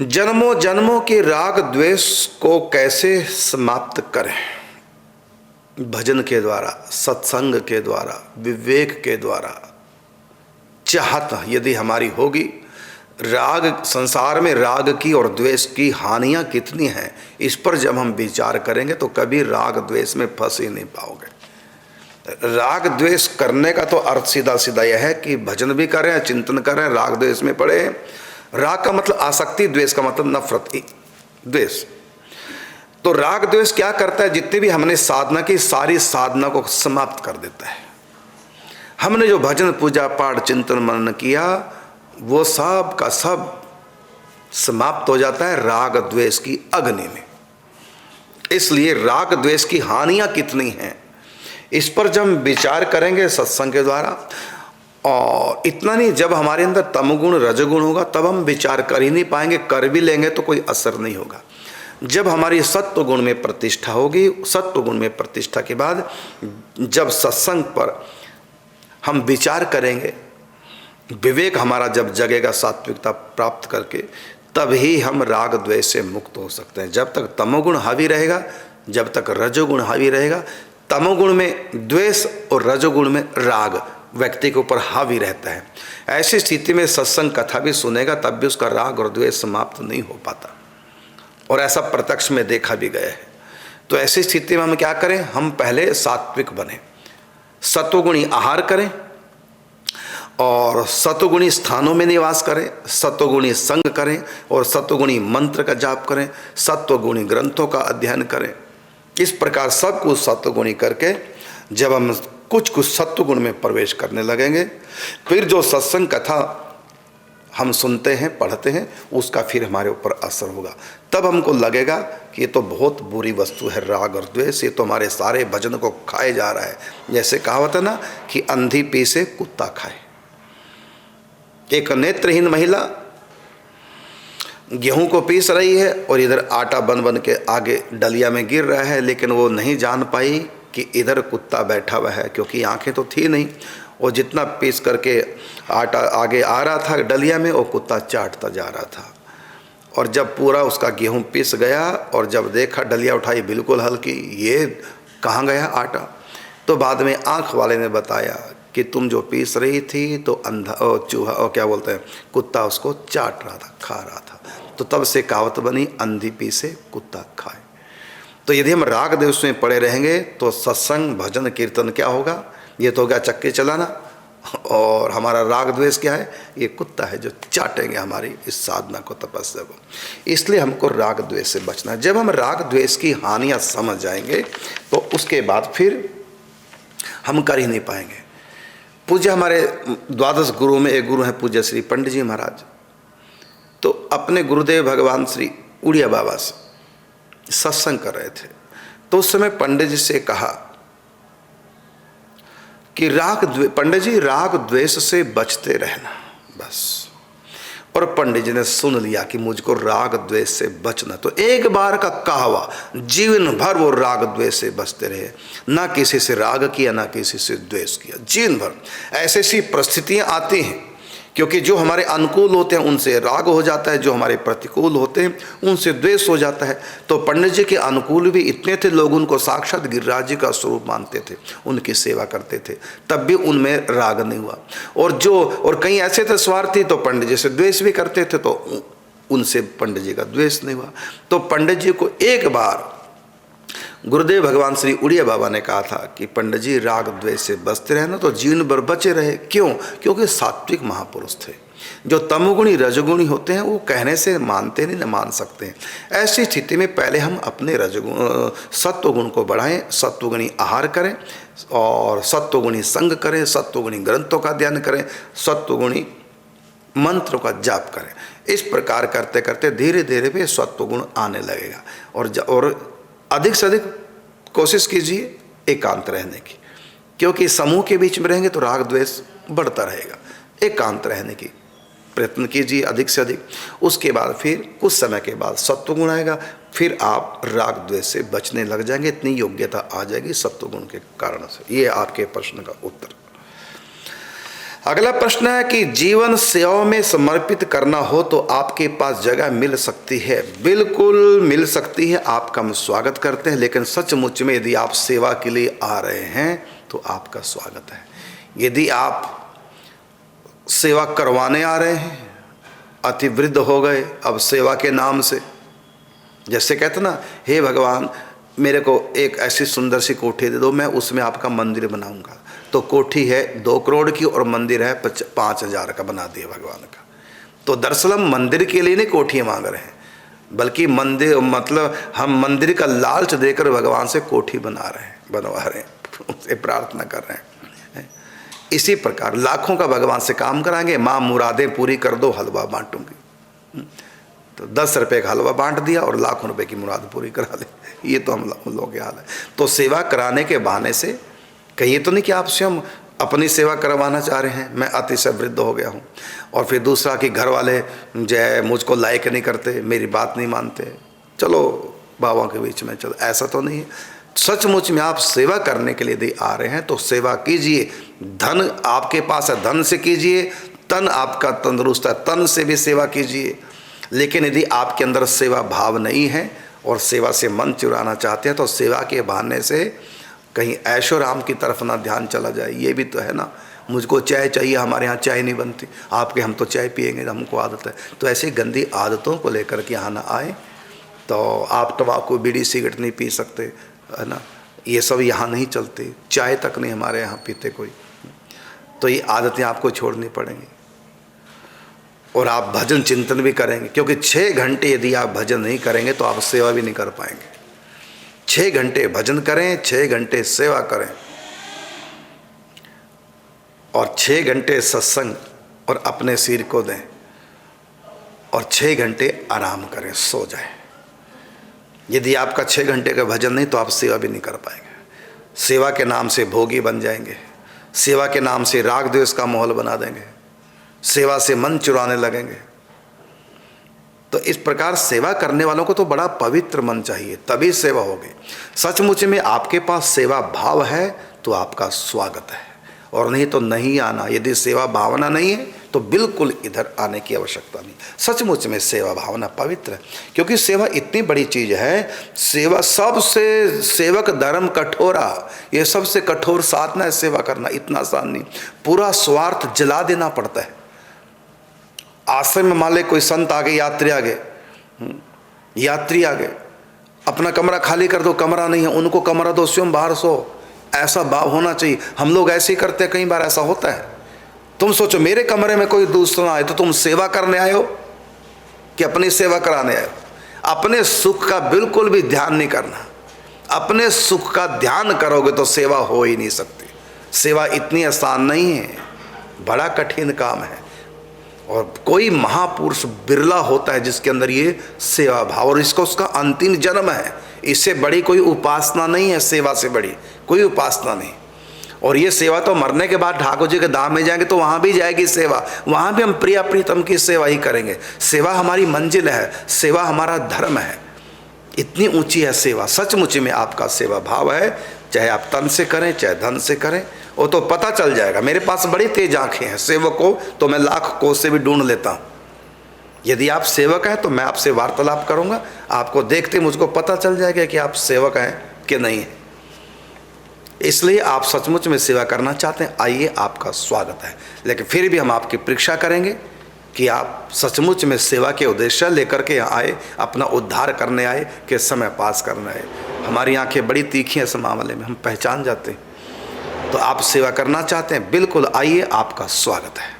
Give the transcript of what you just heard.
जन्मों जन्मों के राग द्वेष को कैसे समाप्त करें? भजन के द्वारा, सत्संग के द्वारा, विवेक के द्वारा। चाहत यदि हमारी होगी, राग, संसार में राग की और द्वेष की हानियां कितनी हैं, इस पर जब हम विचार करेंगे तो कभी राग द्वेष में फंस ही नहीं पाओगे। राग द्वेष करने का तो अर्थ सीधा सीधा यह है कि भजन भी करें, चिंतन करें, राग द्वेष में पड़े। राग का मतलब आसक्ति, द्वेष का मतलब नफरत, द्वेष। तो राग द्वेष क्या करता है? जितनी भी हमने साधना की, सारी साधना को समाप्त कर देता है। हमने जो भजन, पूजा पाठ, चिंतन, मनन किया, वो सब का सब समाप्त हो जाता है राग द्वेष की अग्नि में। इसलिए राग द्वेष की हानियां कितनी हैं, इस पर जब हम विचार करेंगे सत्संग के द्वारा, और इतना नहीं, जब हमारे अंदर तमगुण रजगुण होगा तब हम विचार कर ही नहीं पाएंगे, कर भी लेंगे तो कोई असर नहीं होगा। जब हमारी सत्व गुण में प्रतिष्ठा होगी, सत्व गुण में प्रतिष्ठा के बाद जब सत्संग पर हम विचार करेंगे, विवेक हमारा जब जगेगा सात्विकता प्राप्त करके, तभी हम राग द्वेष से मुक्त हो सकते हैं। जब तक तमोगुण हावी रहेगा, जब तक रजोगुण हावी रहेगा, तमोगुण में द्वेष और रजोगुण में राग व्यक्ति के ऊपर हावी रहता है, ऐसी स्थिति में सत्संग कथा भी सुनेगा तब भी उसका राग और द्वेष समाप्त नहीं हो पाता, और ऐसा प्रत्यक्ष में देखा भी गया है। तो ऐसी स्थिति में हम क्या करें? हम पहले सात्विक बने, सत्वगुणी आहार करें और सत्वगुणी स्थानों में निवास करें, सत्वगुणी संग करें और सत्वगुणी मंत्र का जाप करें, सत्वगुणी ग्रंथों का अध्ययन करें। इस प्रकार सब कुछ सत्वगुणी करके जब हम कुछ कुछ सत्वगुण में प्रवेश करने लगेंगे, फिर जो सत्संग कथा हम सुनते हैं, पढ़ते हैं, उसका फिर हमारे ऊपर असर होगा। तब हमको लगेगा कि ये तो बहुत बुरी वस्तु है राग और द्वेष, ये तो हमारे सारे भजन को खाए जा रहा है। जैसे कहावत है ना कि अंधी पीसे कुत्ता खाए। एक नेत्रहीन महिला गेहूं को पीस रही है और इधर आटा बन बन के आगे डलिया में गिर रहा है, लेकिन वो नहीं जान पाई कि इधर कुत्ता बैठा हुआ है, क्योंकि आंखें तो थी नहीं। और जितना पीस करके आटा आगे आ रहा था डलिया में, वो कुत्ता चाटता जा रहा था। और जब पूरा उसका गेहूं पिस गया और जब देखा, डलिया उठाई बिल्कुल हल्की, ये कहाँ गया आटा? तो बाद में आँख वाले ने बताया कि तुम जो पीस रही थी तो अंधा चूहा, और क्या बोलते हैं, कुत्ता उसको चाट रहा था, खा रहा था। तो तब से कहावत बनी, अंधी पीसे कुत्ता खाए। तो यदि हम राग द्वेष में पड़े रहेंगे तो सत्संग, भजन, कीर्तन क्या होगा? ये तो हो गया चक्के चलाना, और हमारा राग द्वेष क्या है? ये कुत्ता है जो चाटेंगे हमारी इस साधना को, तपस्या को। इसलिए हमको राग द्वेष से बचना है। जब हम राग द्वेष की हानियां समझ जाएंगे तो उसके बाद फिर हम कर ही नहीं पाएंगे। पूज्य हमारे द्वादश गुरु में एक गुरु हैं पूज्य श्री पंडित जी महाराज, तो अपने गुरुदेव भगवान श्री उड़िया बाबा से सत्संग कर रहे थे। तो उस समय पंडित जी से कहा कि पंडित जी राग द्वेष से बचते रहना बस। और पंडित जी ने सुन लिया कि मुझको राग द्वेष से बचना, तो एक बार का कहवा जीवन भर वो राग द्वेष से बचते रहे। ना किसी से राग किया, ना किसी से द्वेष किया, जीवन भर। ऐसी ऐसी परिस्थितियां आती हैं क्योंकि जो हमारे अनुकूल होते हैं उनसे राग हो जाता है, जो हमारे प्रतिकूल होते हैं उनसे द्वेष हो जाता है। तो पंडित जी के अनुकूल भी इतने थे, लोग उनको साक्षात गिरिराज जी का स्वरूप मानते थे, उनकी सेवा करते थे, तब भी उनमें राग नहीं हुआ। और कई ऐसे थे स्वार्थी, तो पंडित जी से द्वेष भी करते थे, तो उनसे पंडित जी का द्वेष नहीं हुआ। तो पंडित जी को एक बार गुरुदेव भगवान श्री उड़िया बाबा ने कहा था कि पंडित जी राग द्वेष से बचते रहना, तो जीवन भर बचे रहे। क्यों? क्योंकि सात्विक महापुरुष थे। जो तमोगुणी रजगुणी होते हैं वो कहने से मानते नहीं, न मान सकते हैं। ऐसी स्थिति में पहले हम अपने सत्वगुण को बढ़ाएं, सत्वगुणी आहार करें और सत्वगुणी संग करें, सत्वगुणी ग्रंथों का अध्ययन करें, सत्वगुणी मंत्रों का जाप करें। इस प्रकार करते करते धीरे धीरे भी सत्वगुण आने लगेगा। और अधिक से अधिक कोशिश कीजिए एकांत रहने की, क्योंकि समूह के बीच में रहेंगे तो राग द्वेष बढ़ता रहेगा। एकांत रहने की प्रयत्न कीजिए अधिक से अधिक। उसके बाद फिर कुछ समय के बाद सत्वगुण आएगा, फिर आप राग द्वेष से बचने लग जाएंगे। इतनी योग्यता आ जाएगी सत्वगुण के कारण से। ये आपके प्रश्न का उत्तर। अगला प्रश्न है कि जीवन सेवा में समर्पित करना हो तो आपके पास जगह मिल सकती है? बिल्कुल मिल सकती है, आपका हम स्वागत करते हैं। लेकिन सचमुच में यदि आप सेवा के लिए आ रहे हैं तो आपका स्वागत है। यदि आप सेवा करवाने आ रहे हैं, अति वृद्ध हो गए, अब सेवा के नाम से, जैसे कहते ना, हे भगवान मेरे को एक ऐसी सुंदर सी कोठी दे दो, मैं उसमें आपका मंदिर बनाऊंगा। तो कोठी है 2 करोड़ की और मंदिर है 5,000 का, बना दिया भगवान का। तो दरअसल हम मंदिर के लिए नहीं कोठियाँ मांग रहे हैं, बल्कि मंदिर मतलब हम मंदिर का लालच देकर भगवान से कोठी बनवा रहे हैं, उनसे प्रार्थना कर रहे हैं। इसी प्रकार लाखों का भगवान से काम कराएंगे। माँ मुरादें पूरी कर दो, हलवा बांटूंगी। तो 10 रुपये का हलवा बांट दिया और लाखों रुपए की मुराद पूरी करा ली। ये तो हम लोगों के हाल है। तो सेवा कराने के बहाने से कहिए तो नहीं कि आप स्वयं अपनी सेवा करवाना चाह रहे हैं, मैं अतिशय वृद्ध हो गया हूँ, और फिर दूसरा कि घर वाले जो है मुझको लायक नहीं करते, मेरी बात नहीं मानते, चलो बाबा के बीच में चलो, ऐसा तो नहीं है। सचमुच में आप सेवा करने के लिए यदि आ रहे हैं तो सेवा कीजिए। धन आपके पास है, धन से कीजिए। तन आपका तंदुरुस्त है, तन से भी सेवा कीजिए। लेकिन यदि आपके अंदर सेवा भाव नहीं है और सेवा से मन चुराना चाहते हैं तो सेवा के बहाने से कहीं ऐशो राम की तरफ ना ध्यान चला जाए। ये भी तो है ना, मुझको चाय चाहिए, हमारे यहाँ चाय नहीं बनती, आपके हम तो चाय पिएंगे, हमको आदत है। तो ऐसी गंदी आदतों को लेकर के यहाँ ना आए। तो आप तंबाकू बीड़ी सिगरेट नहीं पी सकते, है ना, ये सब यहाँ नहीं चलते, चाय तक नहीं हमारे यहाँ पीते कोई। तो ये आदतें आपको छोड़नी पड़ेंगी। और आप भजन चिंतन भी करेंगे, क्योंकि 6 घंटे यदि आप भजन नहीं करेंगे तो आप सेवा भी नहीं कर पाएंगे। 6 घंटे भजन करें, 6 घंटे सेवा करें, और 6 घंटे सत्संग और अपने सिर को दें, और 6 घंटे आराम करें, सो जाएं। यदि आपका 6 घंटे का भजन नहीं तो आप सेवा भी नहीं कर पाएंगे। सेवा के नाम से भोगी बन जाएंगे, सेवा के नाम से राग द्वेष का माहौल बना देंगे, सेवा से मन चुराने लगेंगे। तो इस प्रकार सेवा करने वालों को तो बड़ा पवित्र मन चाहिए, तभी सेवा होगी। सचमुच में आपके पास सेवा भाव है तो आपका स्वागत है, और नहीं तो नहीं आना। यदि सेवा भावना नहीं है तो बिल्कुल इधर आने की आवश्यकता नहीं। सचमुच में सेवा भावना पवित्र है, क्योंकि सेवा इतनी बड़ी चीज है। सेवा सबसे, सेवक धर्म कठोरा, ये सबसे कठोर साधना है सेवा करना, इतना आसान नहीं। पूरा स्वार्थ जला देना पड़ता है। आश्रम में मान ले कोई संत आ गए, यात्री आ गए, अपना कमरा खाली कर दो, कमरा नहीं है, उनको कमरा दो, स्वयं बाहर सो, ऐसा भाव होना चाहिए। हम लोग ऐसे ही करते हैं, कई बार ऐसा होता है। तुम सोचो मेरे कमरे में कोई दूसरा आए तो तुम सेवा करने आए हो कि अपनी सेवा कराने आए हो? अपने सुख का बिल्कुल भी ध्यान नहीं करना। अपने सुख का ध्यान करोगे तो सेवा हो ही नहीं सकती। सेवा इतनी आसान नहीं है, बड़ा कठिन काम है। और कोई महापुरुष बिरला होता है जिसके अंदर ये सेवा भाव, और इसको उसका अंतिम जन्म है। इससे बड़ी कोई उपासना नहीं है, सेवा से बड़ी कोई उपासना नहीं। और ये सेवा तो मरने के बाद ठाकुर जी के धाम में जाएंगे तो वहाँ भी जाएगी सेवा, वहाँ भी हम प्रिया प्रीतम की सेवा ही करेंगे। सेवा हमारी मंजिल है, सेवा हमारा धर्म है, इतनी ऊंची है सेवा। सचमुच में आपका सेवा भाव है, चाहे आप तन से करें चाहे धन से करें, वो तो पता चल जाएगा। मेरे पास बड़ी तेज आंखें हैं, सेवक को तो मैं लाख कोस से भी ढूंढ लेता हूँ। यदि आप सेवक हैं तो मैं आपसे वार्तालाप करूँगा, आपको देखते मुझको पता चल जाएगा कि आप सेवक हैं कि नहीं है। इसलिए आप सचमुच में सेवा करना चाहते हैं, आइए, आपका स्वागत है। लेकिन फिर भी हम आपकी परीक्षा करेंगे कि आप सचमुच में सेवा के उद्देश्य लेकर के यहाँ आए, अपना उद्धार करने आए कि समय पास करना है। हमारी आंखें बड़ी तीखी हैं इस मामले में, हम पहचान जाते हैं। तो आप सेवा करना चाहते हैं, बिल्कुल आइए, आपका स्वागत है।